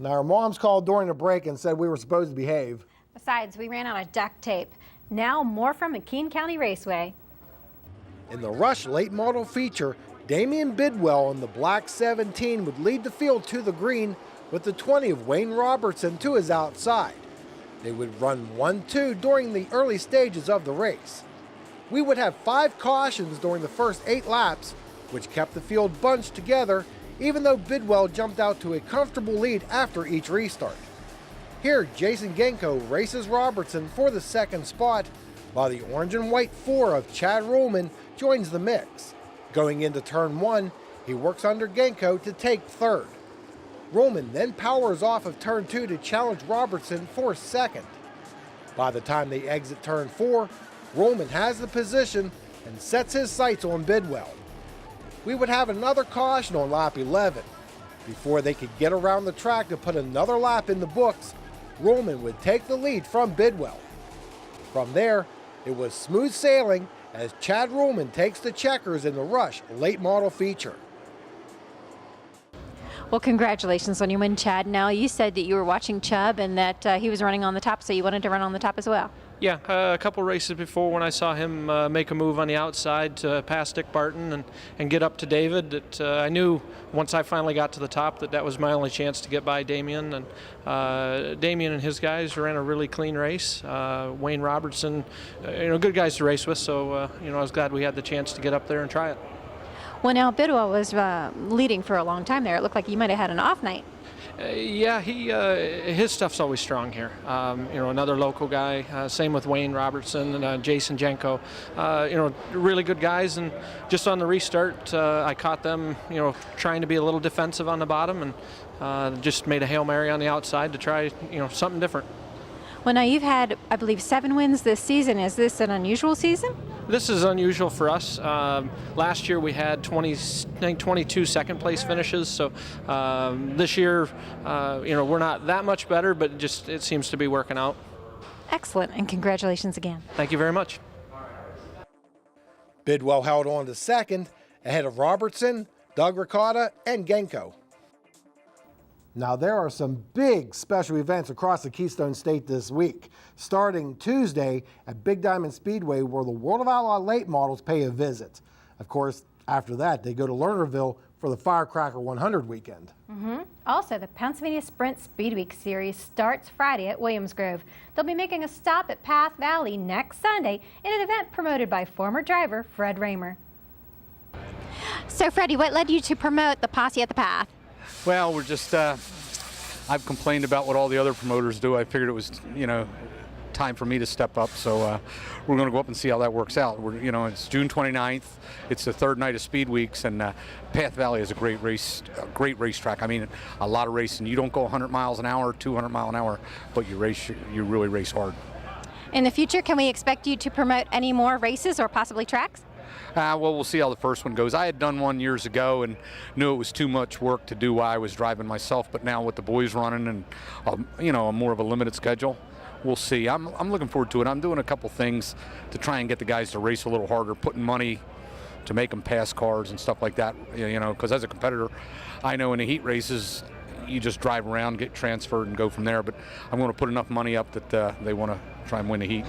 Now, our moms called during the break and said we were supposed to behave. Besides, we ran out of duct tape. Now, more from McKean County Raceway. In the Rush late model feature, Damian Bidwell in the black 17 would lead the field to the green with the 20 of Wayne Robertson to his outside. They would run 1-2 during the early stages of the race. We would have 5 cautions during the first 8 laps, which kept the field bunched together, even though Bidwell jumped out to a comfortable lead after each restart. Here, Jason Genko races Robertson for the second spot, while the orange and white 4 of Chad Ruhlman joins the mix. Going into turn 1, he works under Genko to take third. Ruhlman then powers off of turn 2 to challenge Robertson for second. By the time they exit turn 4, Ruhlman has the position and sets his sights on Bidwell. We would have another caution on lap 11. Before they could get around the track to put another lap in the books, Ruhlman would take the lead from Bidwell. From there, it was smooth sailing as Chad Ruhlman takes the checkers in the Rush late model feature. Well, congratulations on your win, Chad. Now, you said that you were watching Chubb and that he was running on the top, so you wanted to run on the top as well. Yeah, a couple races before when I saw him make a move on the outside to pass Dick Barton and get up to David, that I knew once I finally got to the top that was my only chance to get by Damian. And Damian and his guys ran a really clean race. Wayne Robertson, good guys to race with, so I was glad we had the chance to get up there and try it. Well, now Bidwell was leading for a long time there. It looked like you might have had an off night. Yeah, his stuff's always strong here. Another local guy. Same with Wayne Robertson and Jason Genko. Really good guys. And just on the restart, I caught them, trying to be a little defensive on the bottom, and just made a Hail Mary on the outside to try, something different. Well, now you've had, I believe, 7 wins this season. Is this an unusual season? This is unusual for us. Last year we had 22 second place finishes. So this year, we're not that much better, but it seems to be working out. Excellent, and congratulations again. Thank you very much. Bidwell held on to second, ahead of Robertson, Doug Ricotta, and Genko. Now, there are some big special events across the Keystone State this week, starting Tuesday at Big Diamond Speedway, where the World of Outlaw late models pay a visit. Of course, after that, they go to Lernerville for the Firecracker 100 weekend. Also, the Pennsylvania Sprint Speed Week Series starts Friday at Williams Grove. They'll be making a stop at Path Valley next Sunday in an event promoted by former driver Fred Raymer. So, Freddie, what led you to promote the Posse at the Path? Well, we're just, I've complained about what all the other promoters do. I figured it was, time for me to step up. So we're going to go up and see how that works out. It's June 29th. It's the third night of Speed Weeks, and Path Valley is a great racetrack. I mean, a lot of racing. You don't go 100 miles an hour, 200 mile an hour, but you really race hard. In the future, can we expect you to promote any more races or possibly tracks? Well, we'll see how the first one goes. I had done one years ago and knew it was too much work to do while I was driving myself, but now with the boys running and, more of a limited schedule, we'll see. I'm looking forward to it. I'm doing a couple things to try and get the guys to race a little harder, putting money to make them pass cars and stuff like that, because as a competitor, I know in the heat races, you just drive around, get transferred, and go from there, but I'm going to put enough money up that they want to try and win the heat.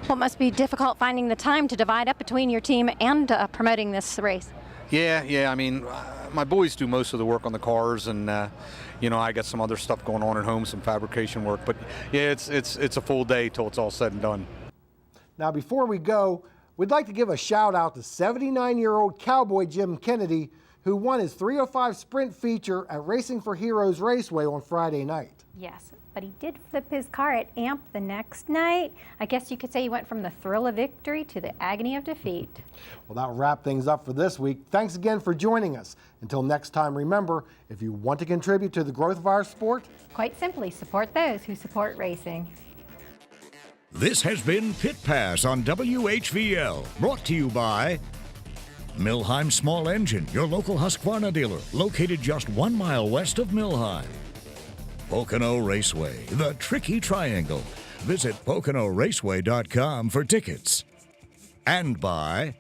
Well, it must be difficult finding the time to divide up between your team and promoting this race. Yeah. I mean, my boys do most of the work on the cars, and I got some other stuff going on at home, some fabrication work. But yeah, it's a full day till it's all said and done. Now, before we go, we'd like to give a shout out to 79-year-old Cowboy Jim Kennedy, who won his 305 Sprint feature at Racing for Heroes Raceway on Friday night. Yes, but he did flip his car at AMP the next night. I guess you could say he went from the thrill of victory to the agony of defeat. Well, that'll wrap things up for this week. Thanks again for joining us. Until next time, remember, if you want to contribute to the growth of our sport, quite simply support those who support racing. This has been Pit Pass on WHVL, brought to you by Millheim Small Engine, your local Husqvarna dealer, located just 1 mile west of Millheim. Pocono Raceway, the Tricky Triangle. Visit PoconoRaceway.com for tickets. And by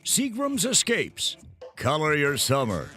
Seagram's Escapes. Color your summer.